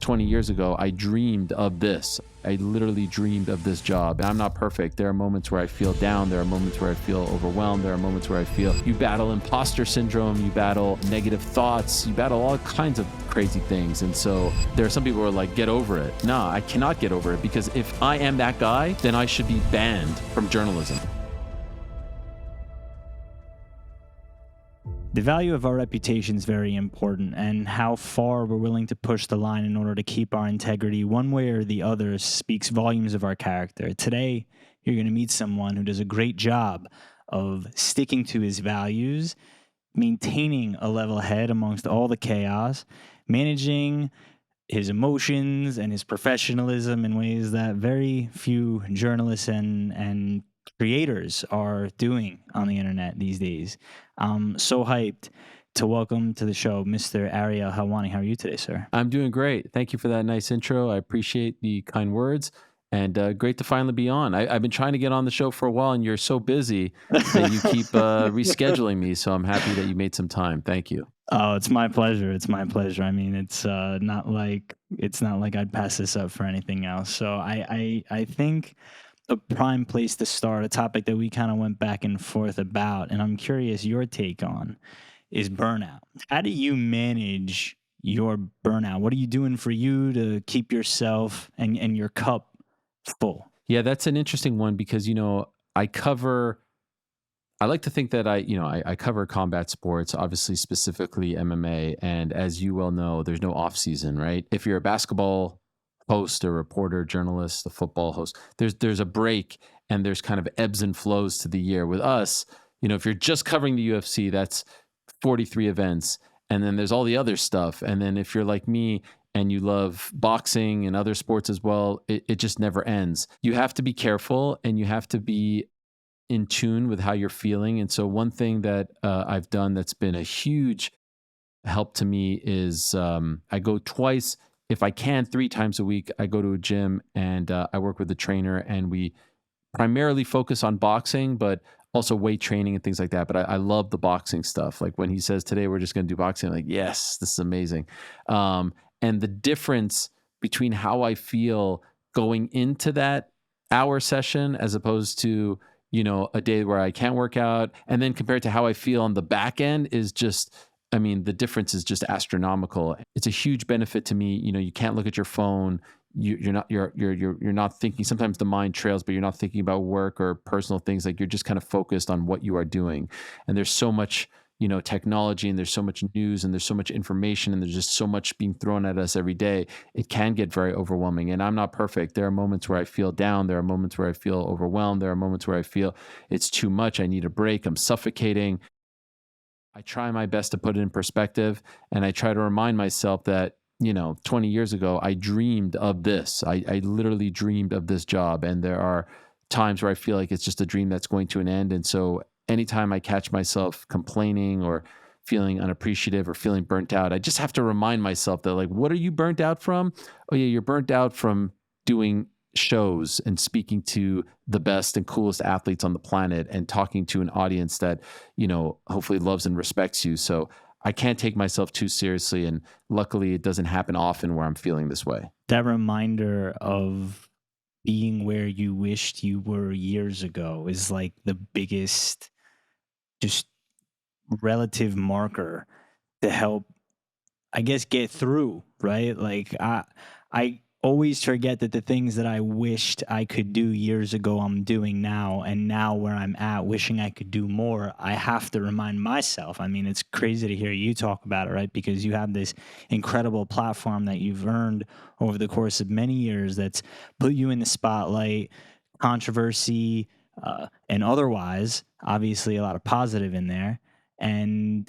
20 years ago, I dreamed of this. I literally dreamed of this job. And I'm not perfect. There are moments where I feel down. There are moments where I feel overwhelmed. There are moments where I feel you battle imposter syndrome, you battle negative thoughts, you battle all kinds of crazy things. And so there are some people who are like, get over it. Nah, I cannot get over it, because if I am that guy, then I should be banned from journalism. The value of our reputation is very important, and how far we're willing to push the line in order to keep our integrity one way or the other speaks volumes of our character. Today, you're going to meet someone who does a great job of sticking to his values, maintaining a level head amongst all the chaos, managing his emotions and his professionalism in ways that very few journalists and creators are doing on the internet these days. I'm so hyped to welcome to the show Mr. Ariel Helwani. How are you today, sir? I'm doing great. Thank you for that nice intro. I appreciate the kind words, and great to finally be on. I've been trying to get on the show for a while, and you're so busy that you keep rescheduling me. So I'm happy that you made some time. Thank you. Oh, it's my pleasure. It's my pleasure. I mean, it's not like I'd pass this up for anything else. So I think a prime place to start, a topic that we kind of went back and forth about, and I'm curious your take on, is burnout. How do you manage your burnout? What are you doing for you to keep yourself and your cup full? Yeah, that's an interesting one, because, I like to think that I cover combat sports, obviously specifically MMA. And as you well know, there's no off season, right? If you're a basketball host, a reporter, journalist, a football host, there's a break, and there's kind of ebbs and flows to the year. With us, if you're just covering the UFC, that's 43 events. And then there's all the other stuff. And then if you're like me and you love boxing and other sports as well, it just never ends. You have to be careful, and you have to be in tune with how you're feeling. And so one thing that I've done that's been a huge help to me is I go twice, if I can, 3 times a week. I go to a gym, and I work with a trainer, and we primarily focus on boxing, but also weight training and things like that. But I love the boxing stuff. Like when he says, today we're just going to do boxing, I'm like, yes, this is amazing. And the difference between how I feel going into that hour session as opposed to, a day where I can't work out, and then compared to how I feel on the back end is just, the difference is just astronomical. It's a huge benefit to me. You can't look at your phone. You're not thinking. Sometimes the mind trails, but you're not thinking about work or personal things. Like, you're just kind of focused on what you are doing. And there's so much, technology, and there's so much news, and there's so much information, and there's just so much being thrown at us every day. It can get very overwhelming. And I'm not perfect. There are moments where I feel down. There are moments where I feel overwhelmed. There are moments where I feel it's too much. I need a break. I'm suffocating. I try my best to put it in perspective, and I try to remind myself that, 20 years ago, I dreamed of this. I literally dreamed of this job. And there are times where I feel like it's just a dream that's going to an end. And so anytime I catch myself complaining or feeling unappreciative or feeling burnt out, I just have to remind myself that, like, what are you burnt out from? Oh yeah, you're burnt out from doing shows and speaking to the best and coolest athletes on the planet and talking to an audience that, hopefully loves and respects you. So I can't take myself too seriously. And luckily it doesn't happen often where I'm feeling this way. That reminder of being where you wished you were years ago is like the biggest just relative marker to help, I guess, get through, right? Like I always forget that the things that I wished I could do years ago, I'm doing now. And now where I'm at, wishing I could do more, I have to remind myself. I mean, it's crazy to hear you talk about it, right? Because you have this incredible platform that you've earned over the course of many years that's put you in the spotlight, controversy, and otherwise, obviously a lot of positive in there. And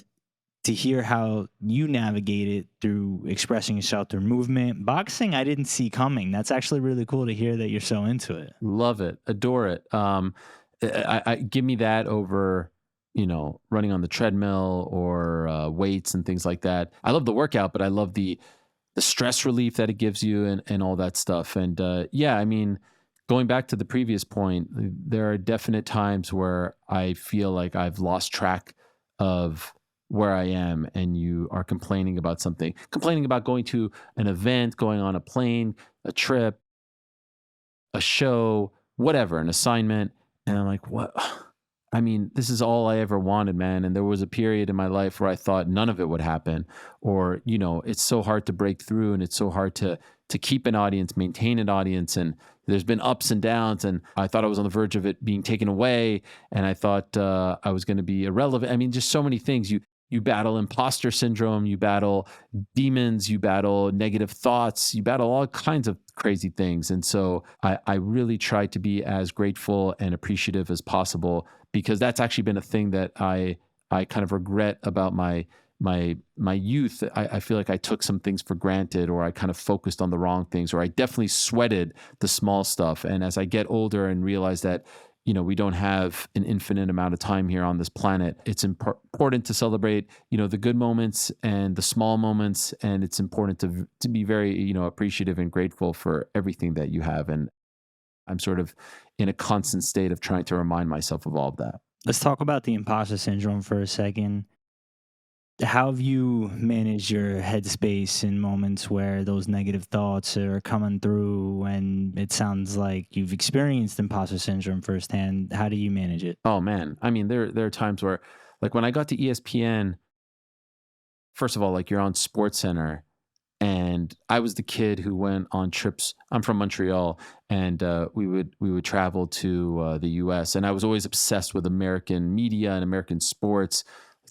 to hear how you navigate it through expressing yourself through movement. Boxing, I didn't see coming. That's actually really cool to hear that you're so into it. Love it. Adore it. I give me that over, running on the treadmill or weights and things like that. I love the workout, but I love the stress relief that it gives you and all that stuff. And going back to the previous point, there are definite times where I feel like I've lost track of where I am and you are complaining about something, complaining about going to an event, going on a plane, a trip, a show, whatever, an assignment. And I'm like, what? I mean, this is all I ever wanted, man. And there was a period in my life where I thought none of it would happen. Or, it's so hard to break through and it's so hard to keep an audience, maintain an audience. And there's been ups and downs. And I thought I was on the verge of it being taken away. And I thought I was going to be irrelevant. I mean, just so many things. You battle imposter syndrome, you battle demons, you battle negative thoughts, you battle all kinds of crazy things. And so I really try to be as grateful and appreciative as possible because that's actually been a thing that I kind of regret about my youth. I feel like I took some things for granted or I kind of focused on the wrong things or I definitely sweated the small stuff. And as I get older and realize that we don't have an infinite amount of time here on this planet. It's important to celebrate, the good moments and the small moments, and it's important to be very, appreciative and grateful for everything that you have. And I'm sort of in a constant state of trying to remind myself of all of that. Let's talk about the imposter syndrome for a second. How have you managed your headspace in moments where those negative thoughts are coming through and it sounds like you've experienced imposter syndrome firsthand? How do you manage it? Oh man, I mean, there are times where, like when I got to ESPN, first of all, like you're on Sports Center and I was the kid who went on trips. I'm from Montreal, and we would travel to the U.S. and I was always obsessed with American media and American sports.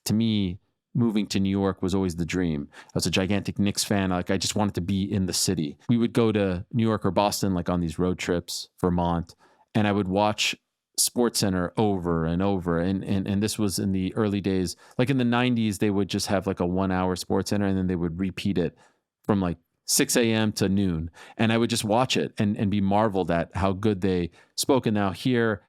To me, moving to New York was always the dream. I was a gigantic Knicks fan. Like I just wanted to be in the city. We would go to New York or Boston, like on these road trips, Vermont, and I would watch Sports Center over and over. And this was in the early days. Like in the 90s, they would just have like a 1 hour Sports Center and then they would repeat it from like 6 a.m. to noon. And I would just watch it and be marveled at how good they spoke. And now here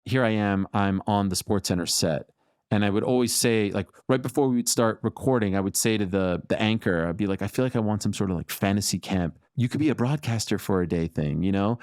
I am, I'm on the Sports Center set. And I would always say, like right before we would start recording, I would say to the anchor, I'd be like, I feel like I want some sort of like fantasy camp. You could be a broadcaster for a day thing, you know?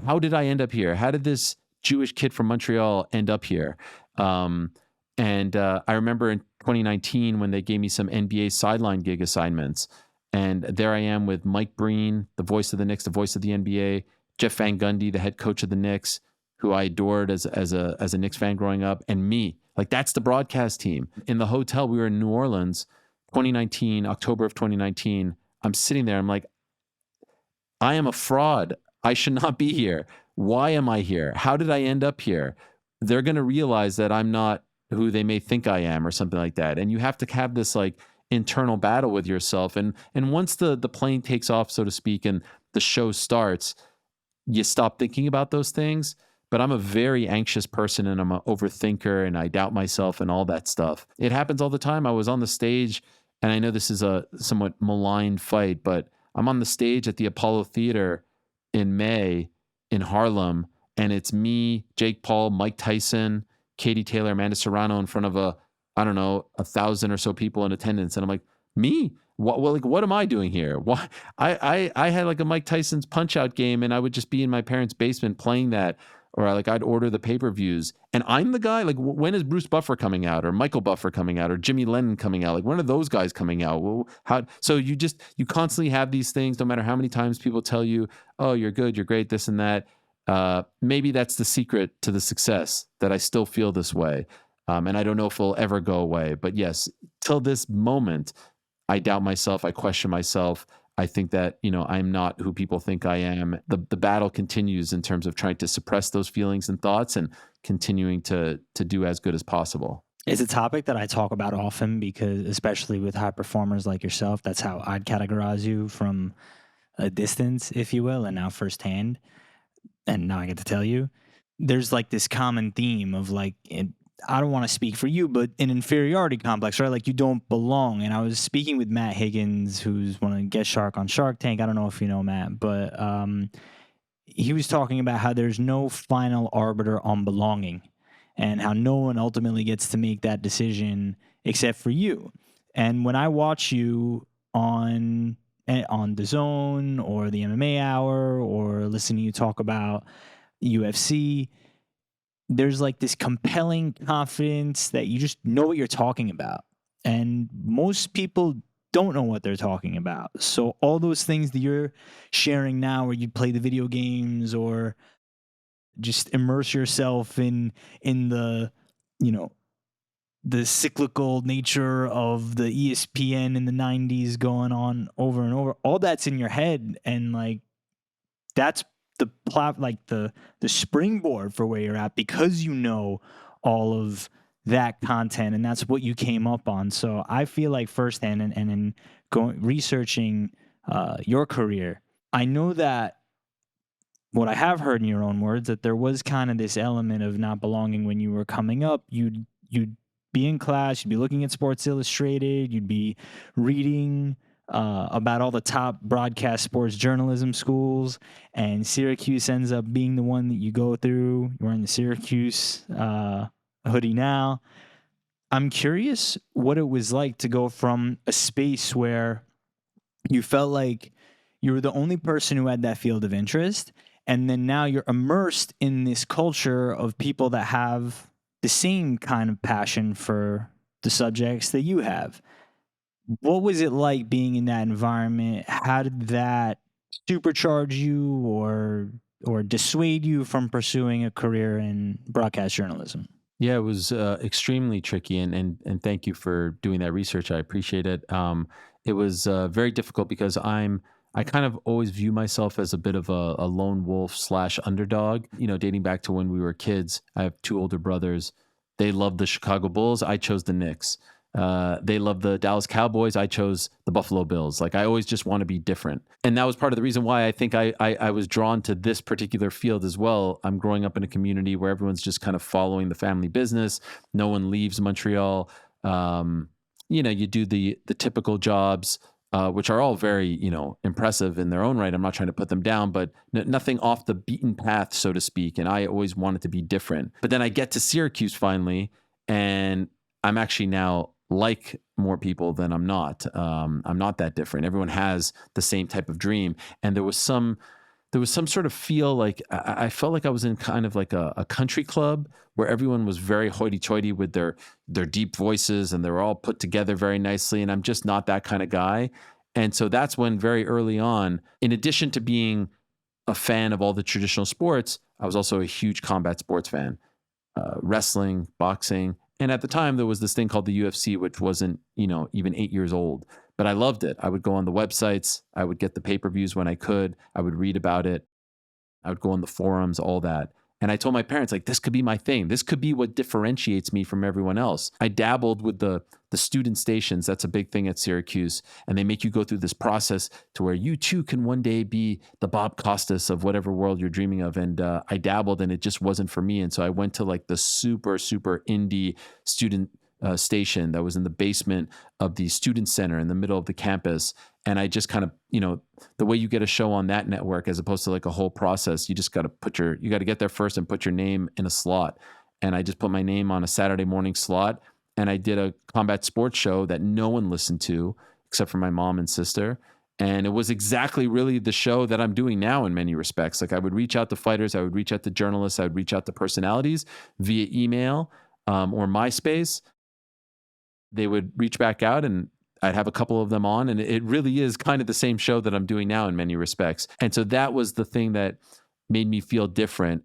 How did I end up here? How did this Jewish kid from Montreal end up here? And I remember in 2019 when they gave me some NBA sideline gig assignments. And there I am with Mike Breen, the voice of the Knicks, the voice of the NBA, Jeff Van Gundy, the head coach of the Knicks, who I adored as a Knicks fan growing up, and me. Like that's the broadcast team. In the hotel, we were in New Orleans, 2019, October of 2019. I'm sitting there. I'm like, I am a fraud. I should not be here. Why am I here? How did I end up here? They're going to realize that I'm not who they may think I am or something like that. And you have to have this like internal battle with yourself. And once the plane takes off, so to speak, and the show starts, you stop thinking about those things. But I'm a very anxious person and I'm an overthinker and I doubt myself and all that stuff. It happens all the time. I was on the stage, and I know this is a somewhat maligned fight, but I'm on the stage at the Apollo Theater in May in Harlem, and it's me, Jake Paul, Mike Tyson, Katie Taylor, Amanda Serrano in front of I don't know, 1,000 or so people in attendance. And I'm like, me? What am I doing here? Why? I had like a Mike Tyson's Punch Out game, and I would just be in my parents' basement playing that, or like I'd order the pay-per-views, and I'm the guy. Like, when is Bruce Buffer coming out, or Michael Buffer coming out, or Jimmy Lennon coming out? Like, when are those guys coming out? Well, how? So you constantly have these things, no matter how many times people tell you, "Oh, you're good, you're great," this and that. Maybe that's the secret to the success, that I still feel this way, and I don't know if it'll ever go away. But yes, till this moment, I doubt myself. I question myself. I think that, I'm not who people think I am. The battle continues in terms of trying to suppress those feelings and thoughts and continuing to do as good as possible. It's a topic that I talk about often because, especially with high performers like yourself, that's how I'd categorize you from a distance, if you will, and now firsthand. And now I get to tell you, there's like this common theme of like, I don't want to speak for you, but an inferiority complex, right? Like you don't belong. And I was speaking with Matt Higgins, who's one of the guest shark on Shark Tank. I don't know if you know Matt, but he was talking about how there's no final arbiter on belonging and how no one ultimately gets to make that decision except for you. And when I watch you on the Zone or the MMA Hour or listen to you talk about UFC, there's like this compelling confidence that you just know what you're talking about. And most people don't know what they're talking about. So all those things that you're sharing now, where you play the video games or just immerse yourself in the, you know, the cyclical nature of the ESPN in the 90s going on over and over, all that's in your head, and like that's the springboard for where you're at, because you know all of that content, and that's what you came up on. So I feel like firsthand, and in going researching your career, I know that what I have heard in your own words, that there was kind of this element of not belonging when you were coming up. You'd be in class, you'd be looking at Sports Illustrated, you'd be reading about all the top broadcast sports journalism schools, and Syracuse ends up being the one that you go through. You're wearing the Syracuse hoodie now. I'm curious what it was like to go from a space where you felt like you were the only person who had that field of interest, and then now you're immersed in this culture of people that have the same kind of passion for the subjects that you have. What was it like being in that environment? How did that supercharge you or dissuade you from pursuing a career in broadcast journalism? Yeah, it was extremely tricky, and thank you for doing that research. I appreciate it. It was very difficult because I kind of always view myself as a bit of a lone wolf slash underdog. You know, dating back to when we were kids, I have two older brothers. They loved the Chicago Bulls. I chose the Knicks. They loved the Dallas Cowboys. I chose the Buffalo Bills. Like I always just want to be different, and that was part of the reason why I think I was drawn to this particular field as well. I'm growing up in a community where everyone's just kind of following the family business. No one leaves Montreal. You know, you do the typical jobs, which are all very, you know, impressive in their own right. I'm not trying to put them down, but nothing off the beaten path, so to speak. And I always wanted to be different. But then I get to Syracuse finally, and I'm actually now like more people than I'm not. I'm not that different. Everyone has the same type of dream. And there was some sort of feel like I felt like I was in kind of like a country club where everyone was very hoity-toity with their deep voices, and they were all put together very nicely. And I'm just not that kind of guy. And so that's when very early on, in addition to being a fan of all the traditional sports, I was also a huge combat sports fan, wrestling, boxing. And at the time, there was this thing called the UFC, which wasn't, you know, even 8 years old. But I loved it. I would go on the websites. I would get the pay-per-views when I could. I would read about it. I would go on the forums, all that. And I told my parents, like, this could be my thing. This could be what differentiates me from everyone else. I dabbled with the student stations. That's a big thing at Syracuse. And they make you go through this process to where you too can one day be the Bob Costas of whatever world you're dreaming of. And I dabbled, and it just wasn't for me. And so I went to like the super, super indie student station that was in the basement of the student center in the middle of the campus. And I just kind of, you know, the way you get a show on that network as opposed to like a whole process, you just got to you got to get there first and put your name in a slot. And I just put my name on a Saturday morning slot, and I did a combat sports show that no one listened to except for my mom and sister. And it was exactly really the show that I'm doing now in many respects. Like I would reach out to fighters, I would reach out to journalists, I would reach out to personalities via email or MySpace. They would reach back out, and I'd have a couple of them on, and it really is kind of the same show that I'm doing now in many respects. And so that was the thing that made me feel different.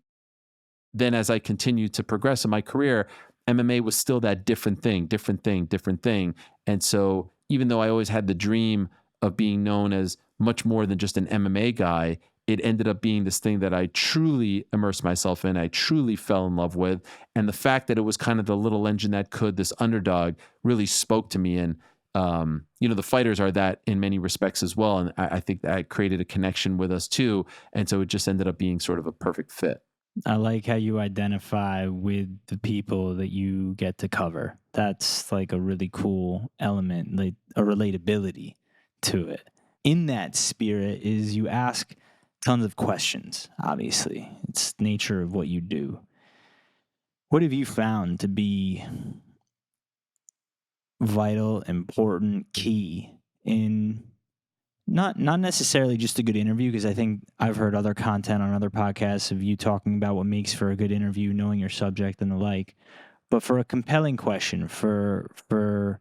Then as I continued to progress in my career, MMA was still that different thing, different thing, different thing. And so even though I always had the dream of being known as much more than just an MMA guy, it ended up being this thing that I truly immersed myself in. I truly fell in love with. And the fact that it was kind of the little engine that could, this underdog, really spoke to me. And, you know, the fighters are that in many respects as well. And I think that created a connection with us too. And so it just ended up being sort of a perfect fit. I like how you identify with the people that you get to cover. That's like a really cool element, like a relatability to it. In that spirit is you ask tons of questions, obviously. It's nature of what you do. What have you found to be vital, important, key in not necessarily just a good interview, because I think I've heard other content on other podcasts of you talking about what makes for a good interview, knowing your subject and the like, but for a compelling question, for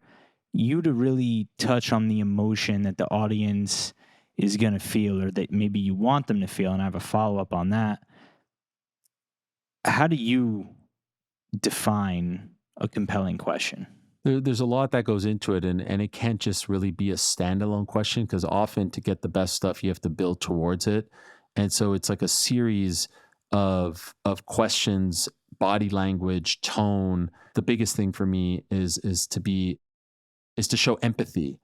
you to really touch on the emotion that the audience is going to feel, or that maybe you want them to feel, and I have a follow up on that. How do you define a compelling question? There's a lot that goes into it, and it can't just really be a standalone question because often to get the best stuff, you have to build towards it, and so it's like a series of questions, body language, tone. The biggest thing for me is to show empathy.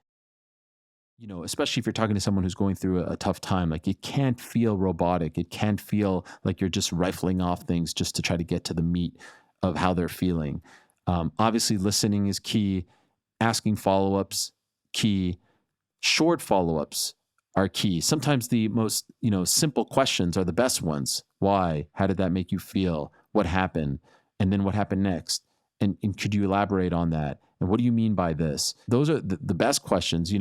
You know, especially if you're talking to someone who's going through a tough time, like it can't feel robotic. It can't feel like you're just rifling off things just to try to get to the meat of how they're feeling. Obviously, listening is key. Asking follow ups, key. Short follow ups are key. Sometimes the most, simple questions are the best ones. Why? How did that make you feel? What happened? And then what happened next? And could you elaborate on that? And what do you mean by this? Those are the best questions.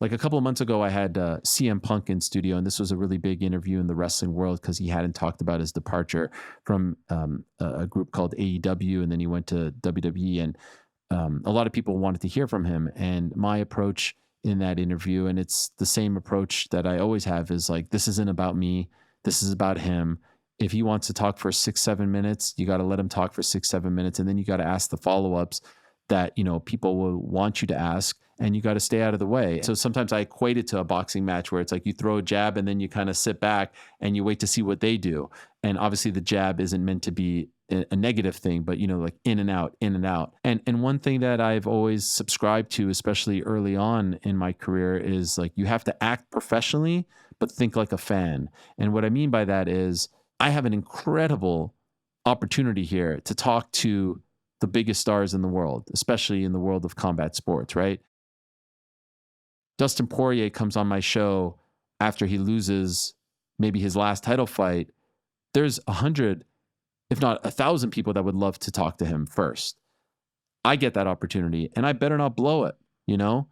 Like a couple of months ago, I had CM Punk in studio, and this was a really big interview in the wrestling world because he hadn't talked about his departure from a group called AEW, and then he went to WWE. And a lot of people wanted to hear from him. And my approach in that interview, and it's the same approach that I always have, is like, this isn't about me. This is about him. If he wants to talk for 6, 7 minutes, you got to let him talk for 6, 7 minutes. And then you got to ask the follow-ups that, people will want you to ask, and you got to stay out of the way. So sometimes I equate it to a boxing match where it's like you throw a jab and then you kind of sit back and you wait to see what they do. And obviously the jab isn't meant to be a negative thing, but like in and out, in and out. And one thing that I've always subscribed to, especially early on in my career, is like you have to act professionally, but think like a fan. And what I mean by that is I have an incredible opportunity here to talk to the biggest stars in the world, especially in the world of combat sports, right? Dustin Poirier comes on my show after he loses maybe his last title fight. There's 100, if not 1,000 people that would love to talk to him first. I get that opportunity and I better not blow it, you know?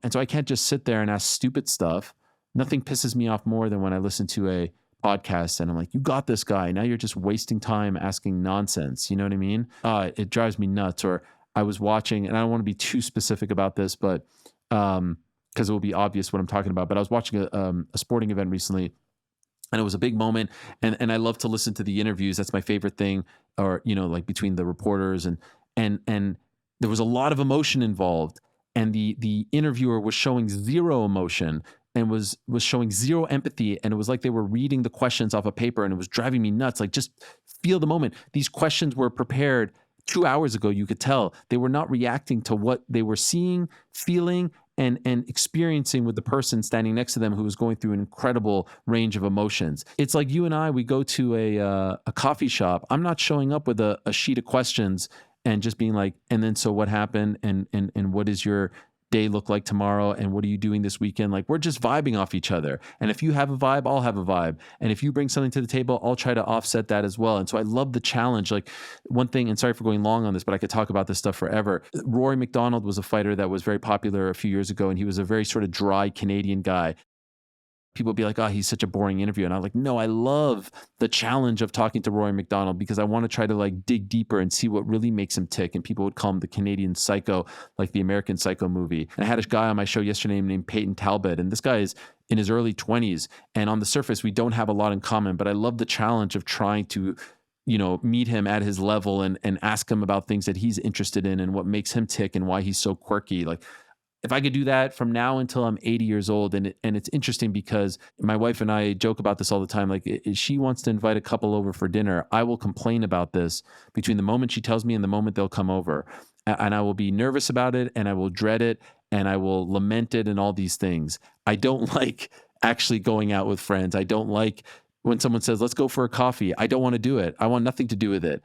And so I can't just sit there and ask stupid stuff. Nothing pisses me off more than when I listen to a podcast and I'm like, you got this guy. Now you're just wasting time asking nonsense. You know what I mean? It drives me nuts. Or I was watching, and I don't want to be too specific about this, but because it will be obvious what I'm talking about. But I was watching a sporting event recently, and it was a big moment. And I love to listen to the interviews. That's my favorite thing. Or like between the reporters and there was a lot of emotion involved, and the interviewer was showing zero emotion and was showing zero empathy, and it was like they were reading the questions off a paper, and it was driving me nuts. Like, just feel the moment. These questions were prepared 2 hours ago. You could tell they were not reacting to what they were seeing, feeling, and experiencing with the person standing next to them who was going through an incredible range of emotions. It's like you and I, we go to a coffee shop. I'm not showing up with a sheet of questions and just being like, and then so what happened, and what is your day look like tomorrow, and what are you doing this weekend? Like, we're just vibing off each other. And if you have a vibe, I'll have a vibe. And if you bring something to the table, I'll try to offset that as well. And so I love the challenge. Like, one thing, and sorry for going long on this, but I could talk about this stuff forever. Rory McDonald was a fighter that was very popular a few years ago, and he was a very sort of dry Canadian guy. People would be like, oh, he's such a boring interview. And I'm like, no, I love the challenge of talking to Rory McDonald because I want to try to like dig deeper and see what really makes him tick. And people would call him the Canadian Psycho, like the American Psycho movie. And I had a guy on my show yesterday named Peyton Talbot. And this guy is in his early 20s. And on the surface, we don't have a lot in common, but I love the challenge of trying to meet him at his level and ask him about things that he's interested in and what makes him tick and why he's so quirky. Like, if I could do that from now until I'm 80 years old, and it's interesting because my wife and I joke about this all the time. Like, if she wants to invite a couple over for dinner, I will complain about this between the moment she tells me and the moment they'll come over. And I will be nervous about it, and I will dread it, and I will lament it, and all these things. I don't like actually going out with friends. I don't like when someone says, let's go for a coffee. I don't want to do it. I want nothing to do with it.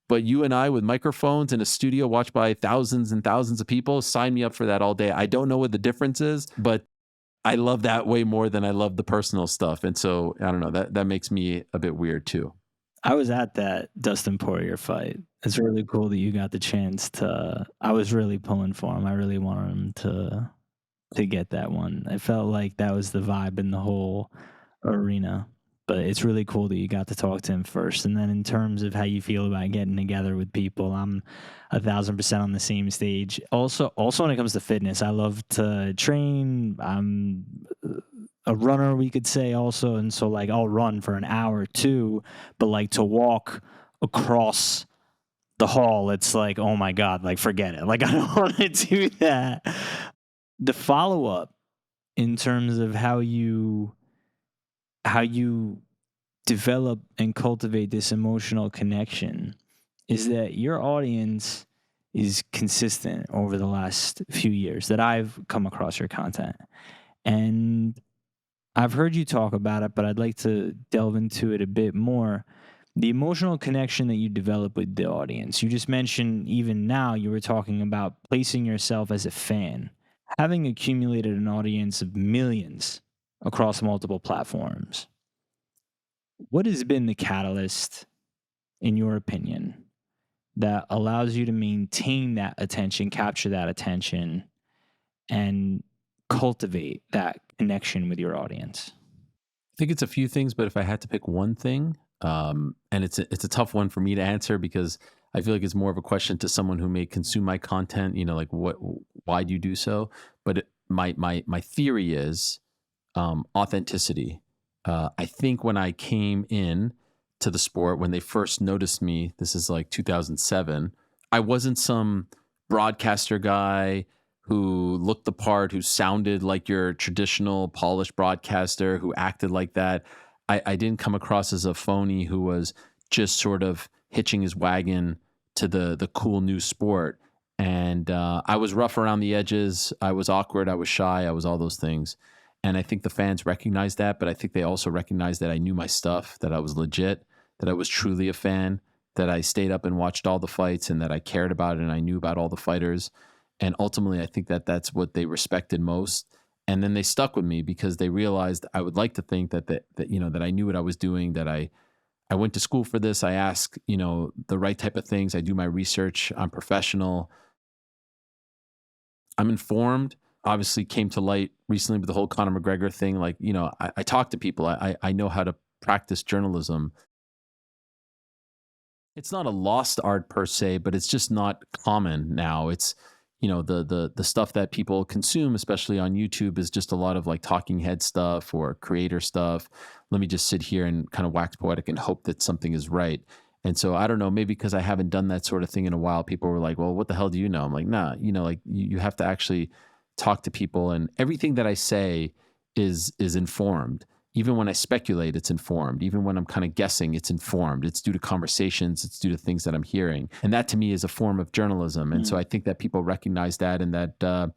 But you and I with microphones in a studio watched by thousands and thousands of people, sign me up for that all day. I don't know what the difference is, but I love that way more than I love the personal stuff. And so, I don't know, that makes me a bit weird too. I was at that Dustin Poirier fight. It's really cool that you got the chance to. I was really pulling for him. I really wanted him to get that one. I felt like that was the vibe in the whole arena. but it's really cool that you got to talk to him first. And then in terms of how you feel about getting together with people, I'm 1,000% on the same stage. Also when it comes to fitness, I love to train. I'm a runner, we could say also. And so like I'll run for an hour or two, but like to walk across the hall, it's like, oh my God, like forget it. Like I don't want to do that. The follow up in terms of how you develop and cultivate this emotional connection is that your audience is consistent over the last few years that I've come across your content. And I've heard you talk about it, but I'd like to delve into it a bit more. The emotional connection that you develop with the audience. You just mentioned, even now, you were talking about placing yourself as a fan. Having accumulated an audience of millions across multiple platforms, what has been the catalyst, in your opinion, that allows you to maintain that attention, capture that attention, and cultivate that connection with your audience? I think it's a few things, but if I had to pick one thing, and it's a tough one for me to answer because I feel like it's more of a question to someone who may consume my content. You know, like why do you do so? But my theory is authenticity. I think when I came in to the sport, when they first noticed me, this is like 2007, I wasn't some broadcaster guy who looked the part, who sounded like your traditional polished broadcaster, who acted like that. I didn't come across as a phony who was just sort of hitching his wagon to the cool new sport. And I was rough around the edges. I was awkward. I was shy. I was all those things. And I think the fans recognized that, but I think they also recognized that I knew my stuff, that I was legit, that I was truly a fan, that I stayed up and watched all the fights and that I cared about it and I knew about all the fighters. And ultimately, I think that that's what they respected most. And then they stuck with me because they realized I would like to think that you know that I knew what I was doing, that I went to school for this. I ask, you know, the right type of things. I do my research. I'm professional. I'm informed. Obviously, came to light recently with the whole Conor McGregor thing. Like, you know, I talk to people. I know how to practice journalism. It's not a lost art per se, but it's just not common now. It's, you know, the stuff that people consume, especially on YouTube, is just a lot of like talking head stuff or creator stuff. Let me just sit here and kind of wax poetic and hope that something is right. And so I don't know, maybe because I haven't done that sort of thing in a while, people were like, well, what the hell do you know? I'm like, nah, you know, like you have to actually talk to people, and everything that I say is informed. Even when I speculate, it's informed. Even when I'm kind of guessing, it's informed. It's due to conversations, it's due to things that I'm hearing. And that to me is a form of journalism. And so I think that people recognize that, and that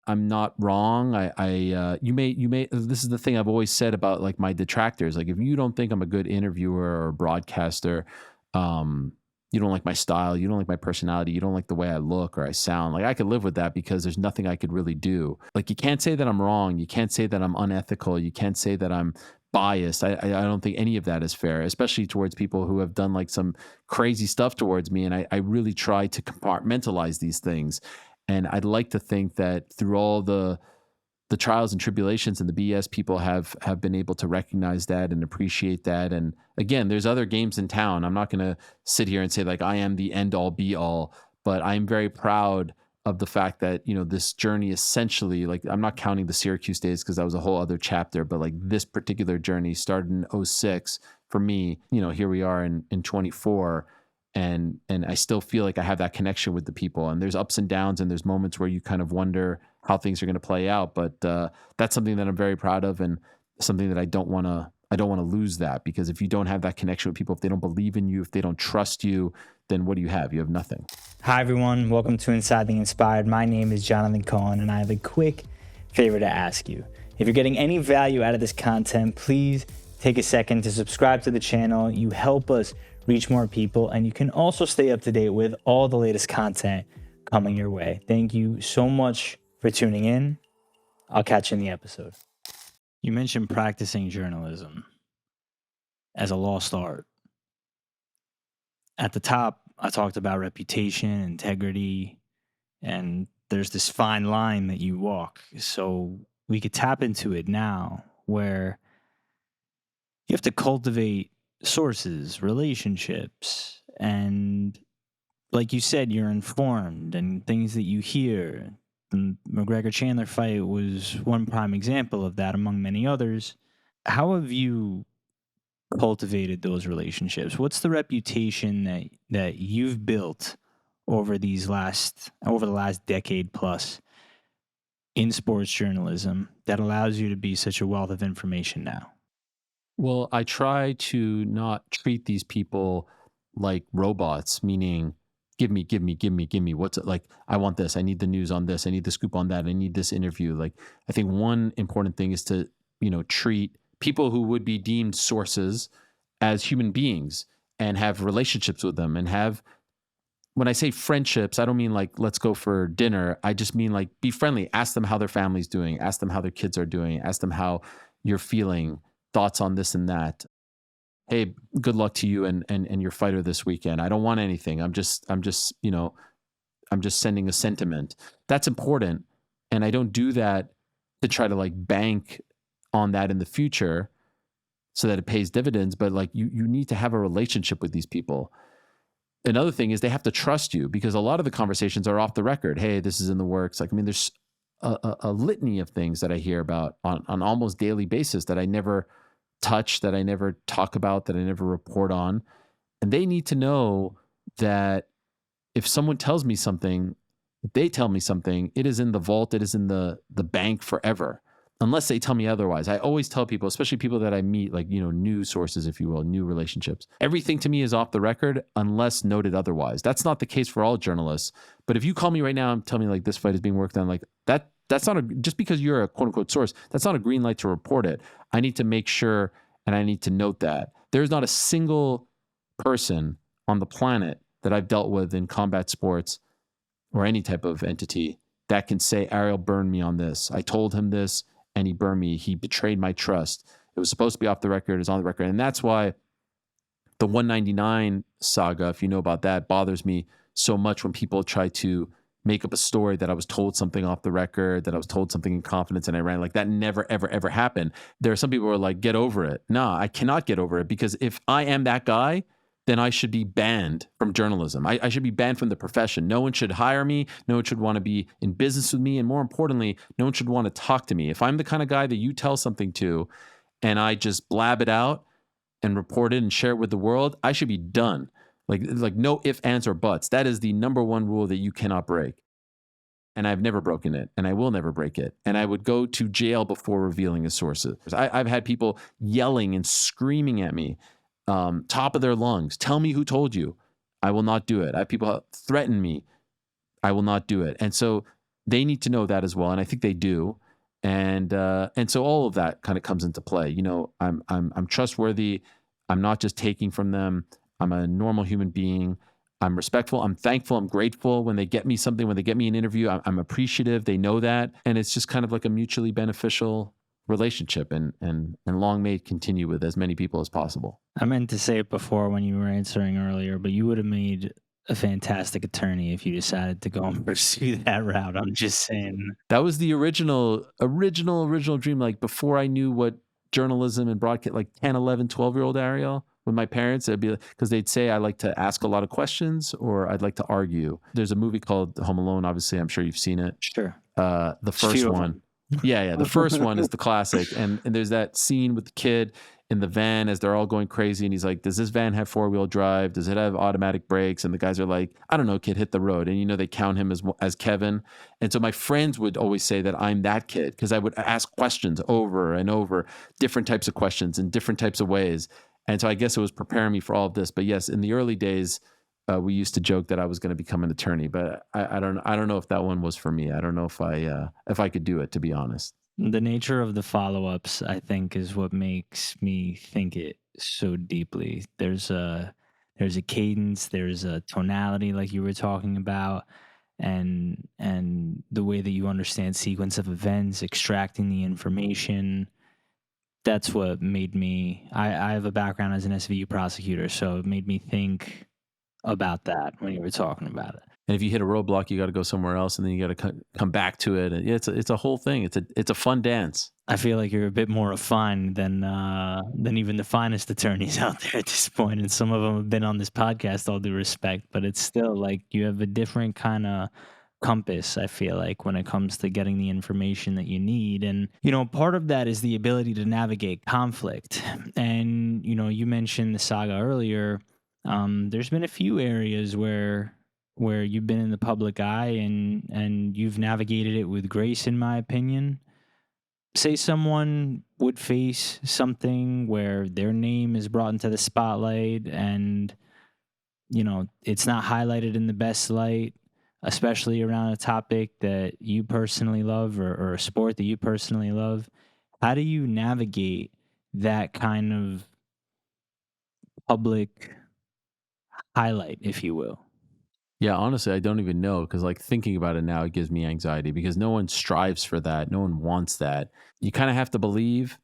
I'm not wrong. This is the thing I've always said about like my detractors. Like, if you don't think I'm a good interviewer or broadcaster, um, you don't like my style, you don't like my personality, you don't like the way I look or I sound, like I could live with that because there's nothing I could really do. Like, you can't say that I'm wrong. You can't say that I'm unethical. You can't say that I'm biased. I don't think any of that is fair, especially towards people who have done like some crazy stuff towards me. And I really try to compartmentalize these things. And I'd like to think that through all the trials and tribulations and the BS, people have been able to recognize that and appreciate that. And again, there's other games in town. I'm not going to sit here and say like I am the end all be all, but I'm very proud of the fact that, you know, this journey essentially, like, I'm not counting the Syracuse days because that was a whole other chapter, but like this particular journey started in '06 for me. You know, here we are in 24, and I still feel like I have that connection with the people. And there's ups and downs, and there's moments where you kind of wonder how things are going to play out. But that's something that I'm very proud of, and something that I don't want to lose that, because if you don't have that connection with people, if they don't believe in you, if they don't trust you, then what do you have? You have nothing. Hi, everyone. Welcome to Inside the Inspired. My name is Jonathan Cohen, and I have a quick favor to ask you. If you're getting any value out of this content, please take a second to subscribe to the channel. You help us reach more people, and you can also stay up to date with all the latest content coming your way. Thank you so much for tuning in. I'll catch you in the episode. You mentioned practicing journalism as a lost art. At the top, I talked about reputation, integrity, and there's this fine line that you walk. So we could tap into it now, where You have to cultivate sources, relationships, and like you said, you're informed and things that you hear. The McGregor Chandler fight was one prime example of that, among many others. How have you cultivated those relationships? What's the reputation that you've built over the last decade plus in sports journalism that allows you to be such a wealth of information now? Well, I try to not treat these people like robots, meaning give me, give me, give me, give me. What's it like? I want this. I need the news on this. I need the scoop on that. I need this interview. Like, I think one important thing is to, treat people who would be deemed sources as human beings and have relationships with them and have, when I say friendships, I don't mean like, let's go for dinner. I just mean like, be friendly. Ask them how their family's doing. Ask them how their kids are doing. Ask them how you're feeling, thoughts on this and that. Hey, good luck to you and your fighter this weekend. I don't want anything. I'm just sending a sentiment. That's important. And I don't do that to try to like bank on that in the future so that it pays dividends, but like you need to have a relationship with these people. Another thing is they have to trust you, because a lot of the conversations are off the record. Hey, this is in the works. Like, I mean, there's a litany of things that I hear about on almost daily basis that I never touch, that I never talk about, that I never report on. And they need to know that if someone tells me something, if they tell me something, it is in the vault, it is in the bank forever, unless they tell me otherwise. I always tell people, especially people that I meet, like, new sources, if you will, new relationships. Everything to me is off the record unless noted otherwise. That's not the case for all journalists. But if you call me right now and tell me like this fight is being worked on, like that's not just because you're a quote unquote source, that's not a green light to report it. I need to make sure, and I need to note that there's not a single person on the planet that I've dealt with in combat sports or any type of entity that can say, Ariel burned me on this. I told him this and he burned me. He betrayed my trust. It was supposed to be off the record. It's on the record. And that's why the 199 saga, if you know about that, bothers me so much when people try to make up a story that I was told something off the record, that I was told something in confidence and I ran. Like, that never, ever, ever happened. There are some people who are like, get over it. Nah, I cannot get over it, because if I am that guy, then I should be banned from journalism. I should be banned from the profession. No one should hire me. No one should want to be in business with me. And more importantly, no one should want to talk to me. If I'm the kind of guy that you tell something to and I just blab it out and report it and share it with the world, I should be done. Like no ifs, ands, or buts. That is the number one rule that you cannot break. And I've never broken it, and I will never break it. And I would go to jail before revealing his sources. I've had people yelling and screaming at me, top of their lungs, tell me who told you. I will not do it. I have people threaten me. I will not do it. And so they need to know that as well. And I think they do. And so all of that kind of comes into play. I'm trustworthy. I'm not just taking from them. I'm a normal human being. I'm respectful. I'm thankful. I'm grateful when they get me something, when they get me an interview. I'm appreciative. They know that. And it's just kind of like a mutually beneficial relationship, and long may it continue with as many people as possible. I meant to say it before when you were answering earlier, but you would have made a fantastic attorney if you decided to go and pursue that route. I'm just saying. That was the original dream. Like, before I knew what journalism and broadcast, like 10, 11, 12-year-old Ariel, with my parents, it'd be because they'd say I like to ask a lot of questions or I'd like to argue. There's a movie called Home Alone. Obviously, I'm sure you've seen it. Sure. The first one. Yeah. The first one is the classic. And there's that scene with the kid in the van as they're all going crazy. And he's like, does this van have 4-wheel drive? Does it have automatic brakes? And the guys are like, I don't know, kid, hit the road. And, they count him as Kevin. And so my friends would always say that I'm that kid, because I would ask questions over and over, different types of questions in different types of ways. And so I guess it was preparing me for all of this. But yes, in the early days, we used to joke that I was going to become an attorney, but I don't know if that one was for me. I don't know if I could do it, to be honest. The nature of the follow-ups, I think, is what makes me think it so deeply. There's a cadence, there's a tonality, like you were talking about, and the way that you understand sequence of events, extracting the information. That's what made me. I have a background as an SVU prosecutor, so it made me think about that when you were talking about it. And if you hit a roadblock, you got to go somewhere else, and then you got to come back to it. And yeah, it's a whole thing. It's a fun dance. I feel like you're a bit more refined than even the finest attorneys out there at this point, and some of them have been on this podcast. All due respect, but it's still like you have a different kind of compass. I feel like when it comes to getting the information that you need, and part of that is the ability to navigate conflict. And you mentioned the saga earlier. There's been a few areas where you've been in the public eye and you've navigated it with grace, in my opinion. Say someone would face something where their name is brought into the spotlight and it's not highlighted in the best light, especially around a topic that you personally love, or a sport that you personally love. How do you navigate that kind of public highlight, if you will? Yeah, honestly, I don't even know because like thinking about it now, it gives me anxiety because no one strives for that. No one wants that. You kind of have to believe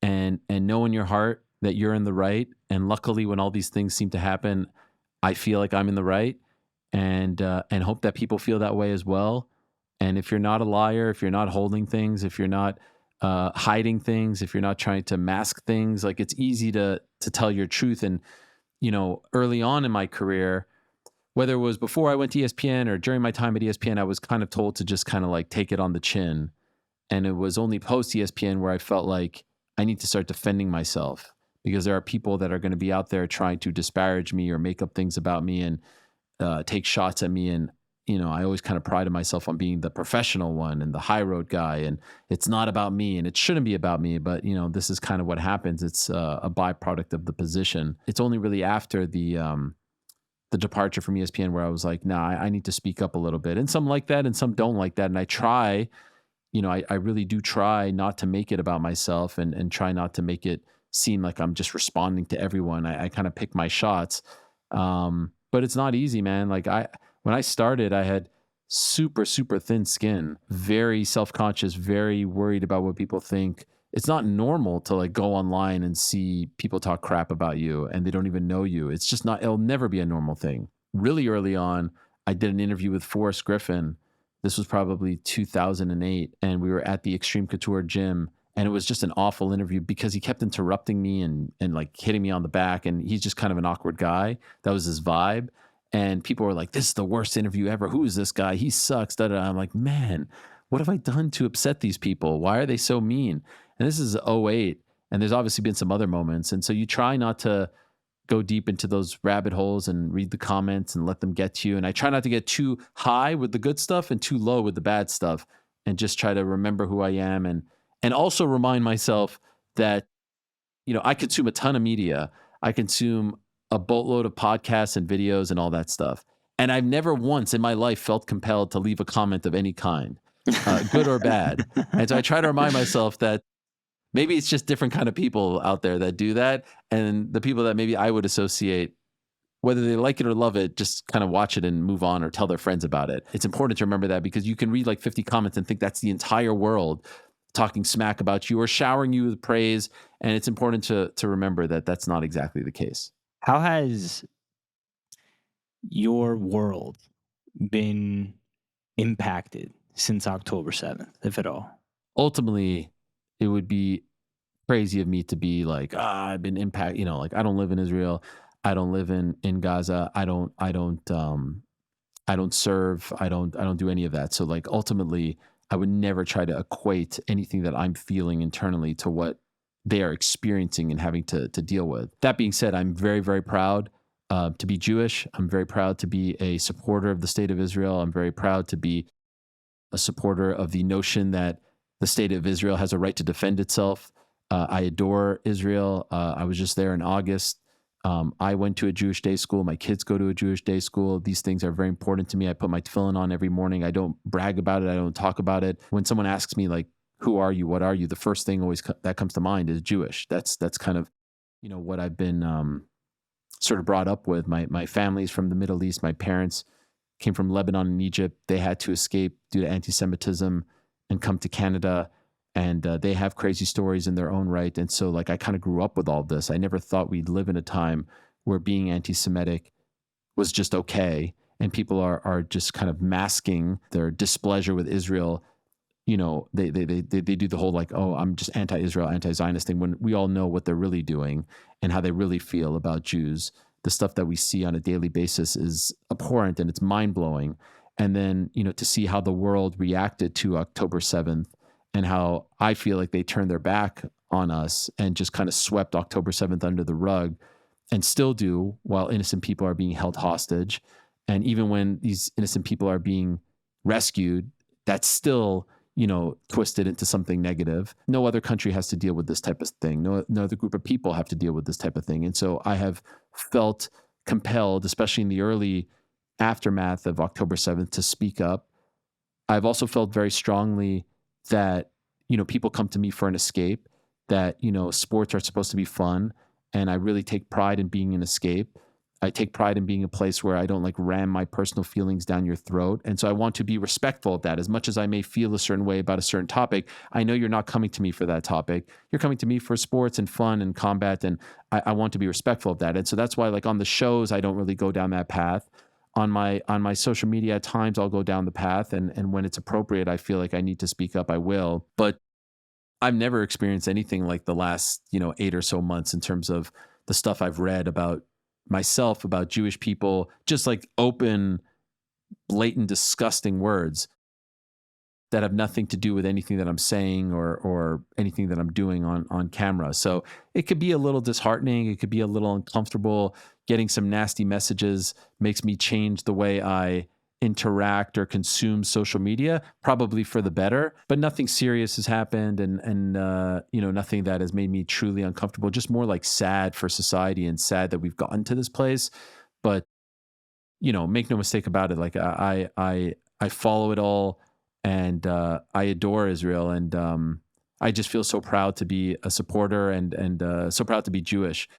and know in your heart that you're in the right. And luckily, when all these things seem to happen, I feel like I'm in the right, and hope that people feel that way as well. And if you're not a liar, if you're not holding things, if you're not hiding things, if you're not trying to mask things, like it's easy to tell your truth. And early on in my career, whether it was before I went to ESPN or during my time at ESPN, I was kind of told to just kind of like take it on the chin. And it was only post ESPN where I felt like I need to start defending myself because there are people that are going to be out there trying to disparage me or make up things about me and take shots at me. And, I always kind of prided myself on being the professional one and the high road guy. And it's not about me and it shouldn't be about me. But, this is kind of what happens. It's a byproduct of the position. It's only really after the departure from ESPN where I was like, nah, I need to speak up a little bit. And some like that and some don't like that. And I try, I really do try not to make it about myself and try not to make it seem like I'm just responding to everyone. I kind of pick my shots. But it's not easy, man. Like when I started, I had super, super thin skin, very self-conscious, very worried about what people think. It's not normal to like go online and see people talk crap about you and they don't even know you. It's just not, it'll never be a normal thing. Really early on, I did an interview with Forrest Griffin. This was probably 2008, and we were at the Extreme Couture gym, and it was just an awful interview because he kept interrupting me and like hitting me on the back, and he's just kind of an awkward guy. That was his vibe. And people were like, this is the worst interview ever. Who is this guy? He sucks. Da, da, da. I'm like, man, what have I done to upset these people? Why are they so mean? And this is '08, and there's obviously been some other moments. And so you try not to go deep into those rabbit holes and read the comments and let them get to you. And I try not to get too high with the good stuff and too low with the bad stuff, and just try to remember who I am and also remind myself that, I consume a ton of media. I consume a boatload of podcasts and videos and all that stuff. And I've never once in my life felt compelled to leave a comment of any kind, good or bad. And so I try to remind myself that maybe it's just different kind of people out there that do that. And the people that maybe I would associate, whether they like it or love it, just kind of watch it and move on or tell their friends about it. It's important to remember that because you can read like 50 comments and think that's the entire world talking smack about you or showering you with praise. And it's important to remember that that's not exactly the case. How has your world been impacted since October 7th, if at all? Ultimately, it would be crazy of me to be like, I've been impacted, like I don't live in Israel. I don't live in Gaza. I don't serve. I don't do any of that. So like ultimately I would never try to equate anything that I'm feeling internally to what they are experiencing and having to deal with. That being said, I'm very, very proud to be Jewish. I'm very proud to be a supporter of the state of Israel. I'm very proud to be a supporter of the notion that the state of Israel has a right to defend itself. I adore Israel. I was just there in August. I went to a Jewish day school. My kids go to a Jewish day school. These things are very important to me. I put my tefillin on every morning. I don't brag about it. I don't talk about it. When someone asks me like, who are you? What are you? The first thing always that comes to mind is Jewish. That's kind of, what I've been sort of brought up with. My family's from the Middle East. My parents came from Lebanon and Egypt. They had to escape due to anti-Semitism and come to Canada. And they have crazy stories in their own right. And so like I kind of grew up with all this. I never thought we'd live in a time where being anti-Semitic was just okay. and people are just kind of masking their displeasure with Israel. They do the whole like, oh, I'm just anti-Israel, anti-Zionist thing, when we all know what they're really doing and how they really feel about Jews. The stuff that we see on a daily basis is abhorrent and it's mind-blowing. And then, to see how the world reacted to October 7th, and how I feel like they turned their back on us and just kind of swept October 7th under the rug, and still do, while innocent people are being held hostage. And even when these innocent people are being rescued, that's still, twisted into something negative. No other country has to deal with this type of thing. No other group of people have to deal with this type of thing. And so I have felt compelled, especially in the early aftermath of October 7th, to speak up. I've also felt very strongly that, people come to me for an escape, that, sports are supposed to be fun. And I really take pride in being an escape. I take pride in being a place where I don't like ram my personal feelings down your throat. And so I want to be respectful of that. As much as I may feel a certain way about a certain topic, I know you're not coming to me for that topic. You're coming to me for sports and fun and combat. And I want to be respectful of that. And so that's why, like, on the shows, I don't really go down that path. On my social media, at times I'll go down the path. And when it's appropriate, I feel like I need to speak up, I will. But I've never experienced anything like the last, 8 or so months in terms of the stuff I've read about myself, about Jewish people, just like open, blatant, disgusting words that have nothing to do with anything that I'm saying or anything that I'm doing on camera. So it could be a little disheartening. It could be a little uncomfortable. Getting some nasty messages makes me change the way I interact or consume social media, probably for the better. But nothing serious has happened, and nothing that has made me truly uncomfortable. Just more like sad for society and sad that we've gotten to this place. But make no mistake about it. Like I follow it all, and I adore Israel, and I just feel so proud to be a supporter, and so proud to be Jewish.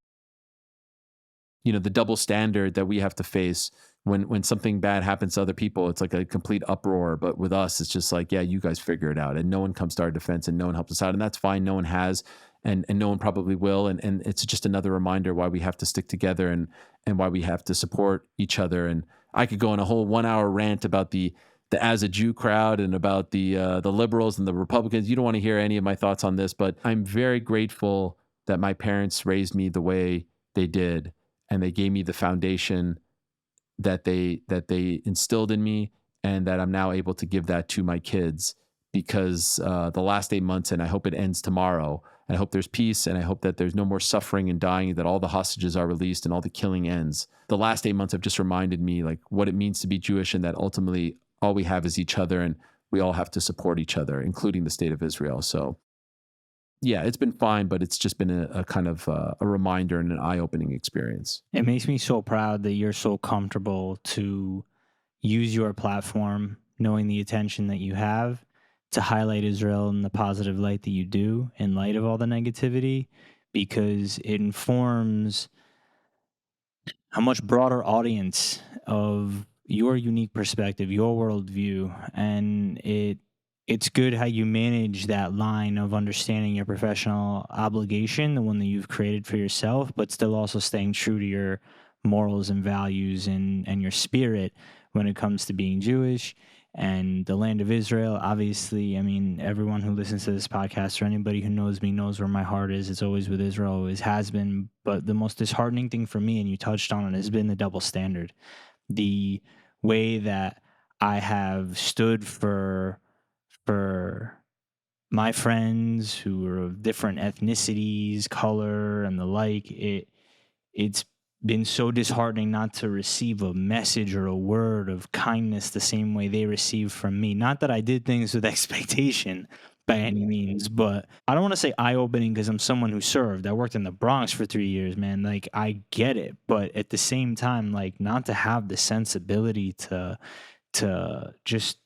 The double standard that we have to face when something bad happens to other people, it's like a complete uproar. But with us, it's just like, yeah, you guys figure it out, and no one comes to our defense, and no one helps us out, and that's fine. No one has, and no one probably will, and it's just another reminder why we have to stick together, and why we have to support each other. And I could go on a whole 1 hour rant about the as a Jew crowd, and about the liberals and the Republicans. You don't want to hear any of my thoughts on this, but I'm very grateful that my parents raised me the way they did, and they gave me the foundation that they instilled in me, and that I'm now able to give that to my kids. Because the last 8 months, and I hope it ends tomorrow, and I hope there's peace, and I hope that there's no more suffering and dying, that all the hostages are released and all the killing ends. The last 8 months have just reminded me like what it means to be Jewish, and that ultimately all we have is each other, and we all have to support each other, including the state of Israel. So yeah, it's been fine, but it's just been a kind of a reminder and an eye-opening experience. It makes me so proud that you're so comfortable to use your platform, knowing the attention that you have, to highlight Israel in the positive light that you do in light of all the negativity, because it informs a much broader audience of your unique perspective, your worldview, and it's good how you manage that line of understanding your professional obligation, the one that you've created for yourself, but still also staying true to your morals and values and your spirit when it comes to being Jewish and the land of Israel. Obviously, I mean, everyone who listens to this podcast, or anybody who knows me, knows where my heart is. It's always with Israel, always has been. But the most disheartening thing for me, and you touched on it, has been the double standard. The way that I have stood for my friends who are of different ethnicities, color, and the like. It's been so disheartening not to receive a message or a word of kindness the same way they receive from me. Not that I did things with expectation by any means, but I don't want to say eye-opening because I'm someone who served. I worked in the Bronx for 3 years, man. Like, I get it, but at the same time, like, not to have the sensibility to just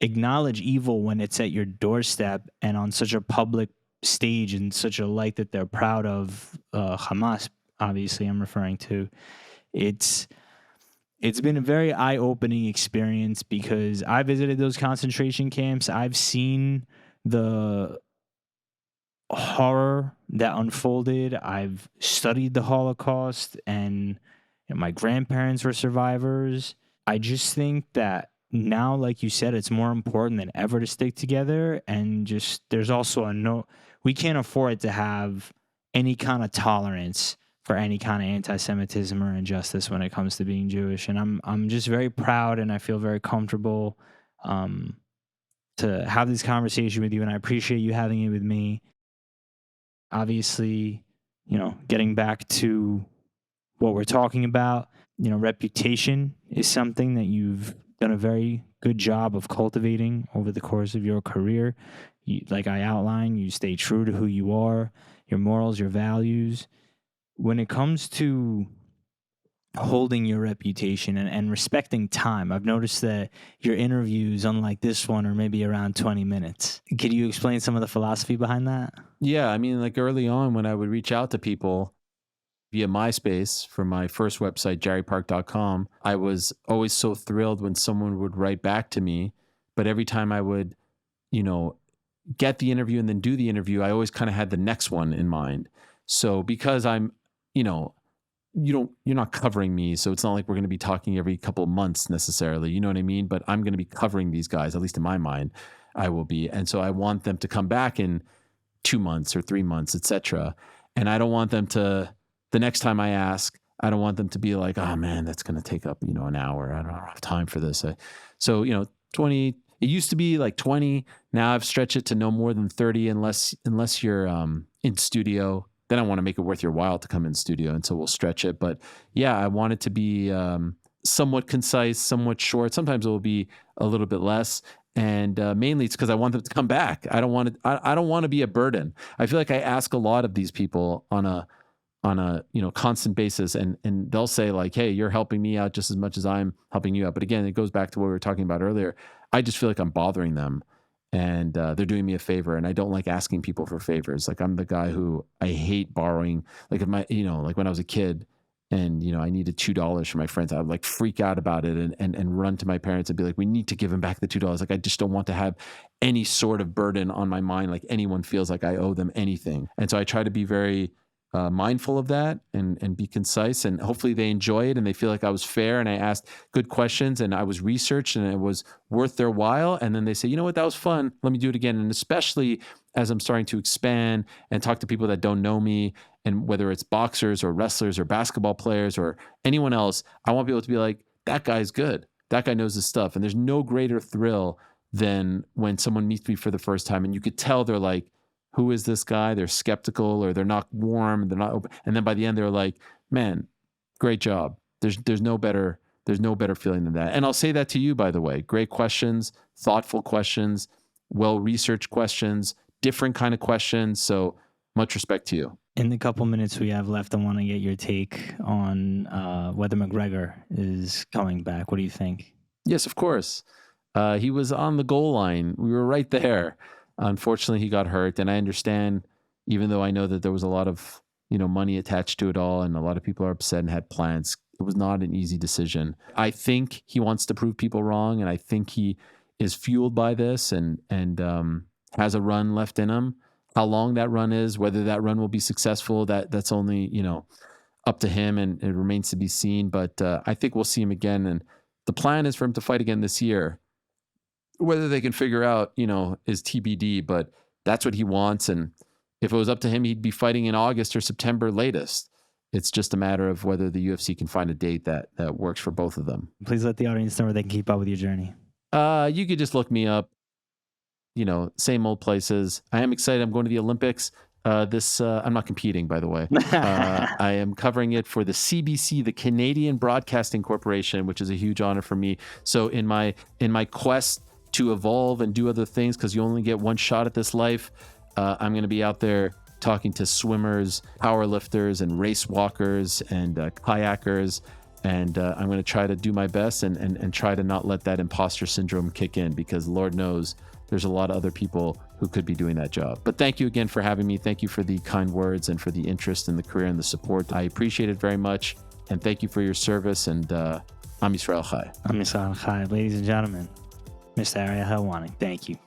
acknowledge evil when it's at your doorstep and on such a public stage, in such a light that they're proud of. Hamas, obviously, I'm referring to. It's been a very eye-opening experience, because I visited those concentration camps. I've seen the horror that unfolded. I've studied the Holocaust, and my grandparents were survivors. I just think that now, like you said, it's more important than ever to stick together. And just there's also we can't afford to have any kind of tolerance for any kind of anti-Semitism or injustice when it comes to being Jewish. And I'm just very proud, and I feel very comfortable um, to have this conversation with you. And I appreciate you having it with me. Obviously, getting back to what we're talking about, reputation is something that you've done a very good job of cultivating over the course of your career. Like I outlined, you stay true to who you are, your morals, your values. When it comes to holding your reputation and respecting time, I've noticed that your interviews, unlike this one, are maybe around 20 minutes. Could you explain some of the philosophy behind that? Yeah, I mean, like early on when I would reach out to people via MySpace for my first website, jerrypark.com, I was always so thrilled when someone would write back to me. But every time I would, you know, get the interview and then do the interview, I always kind of had the next one in mind. So because I'm, you know, you're not covering me. So it's not like we're going to be talking every couple of months necessarily. You know what I mean? But I'm going to be covering these guys, at least in my mind, I will be. And so I want them to come back in 2 months or 3 months, etc. And I don't want them to, the next time I ask, I don't want them to be like, oh man, that's going to take up, an hour. I don't have time for this. So, 20, it used to be like 20. Now I've stretched it to no more than 30 unless you're in studio. Then I want to make it worth your while to come in studio. And so we'll stretch it. But yeah, I want it to be somewhat concise, somewhat short. Sometimes it will be a little bit less. And mainly it's because I want them to come back. I don't want to, I don't want to be a burden. I feel like I ask a lot of these people on a constant basis, and they'll say like, hey, you're helping me out just as much as I'm helping you out. But again, it goes back to what we were talking about earlier. I just feel like I'm bothering them, and they're doing me a favor, and I don't like asking people for favors. Like I'm the guy who I hate borrowing. Like if like when I was a kid and, I needed $2 from my friends, I would like freak out about it and run to my parents and be like, we need to give him back the $2. Like, I just don't want to have any sort of burden on my mind. Like anyone feels like I owe them anything. And so I try to be very mindful of that and be concise, and hopefully they enjoy it and they feel like I was fair and I asked good questions and I was researched and it was worth their while. And then they say, you know what, that was fun. Let me do it again. And especially as I'm starting to expand and talk to people that don't know me, and whether it's boxers or wrestlers or basketball players or anyone else, I want people to be like, that guy's good. That guy knows his stuff. And there's no greater thrill than when someone meets me for the first time and you could tell they're like, who is this guy? They're skeptical or they're not warm. They're not open. And then by the end, they're like, man, great job. There's no better feeling than that. And I'll say that to you, by the way, great questions, thoughtful questions, well-researched questions, different kind of questions. So much respect to you. In the couple minutes we have left, I want to get your take on whether McGregor is coming back. What do you think? Yes, of course. He was on the goal line. We were right there. Unfortunately, he got hurt, and I understand, even though I know that there was a lot of, money attached to it all, and a lot of people are upset and had plans. It was not an easy decision. I think he wants to prove people wrong, and I think he is fueled by this and has a run left in him. How long that run is, whether that run will be successful, that's only, up to him, and it remains to be seen. But I think we'll see him again, and the plan is for him to fight again this year. Whether they can figure out, is TBD, but that's what he wants. And if it was up to him, he'd be fighting in August or September latest. It's just a matter of whether the UFC can find a date that works for both of them. Please let the audience know where they can keep up with your journey. You could just look me up, same old places. I am excited. I'm going to the Olympics. I'm not competing, by the way. I am covering it for the CBC, the Canadian Broadcasting Corporation, which is a huge honor for me. So in my quest to evolve and do other things, because you only get one shot at this life, I'm going to be out there talking to swimmers, powerlifters, and race walkers and kayakers. And I'm going to try to do my best and try to not let that imposter syndrome kick in, because Lord knows there's a lot of other people who could be doing that job. But thank you again for having me. Thank you for the kind words and for the interest in the career and the support. I appreciate it very much. And thank you for your service. And I'm Israel Chai. I'm Israel Chai. Ladies and gentlemen, Mr. Ariel Helwani. Thank you.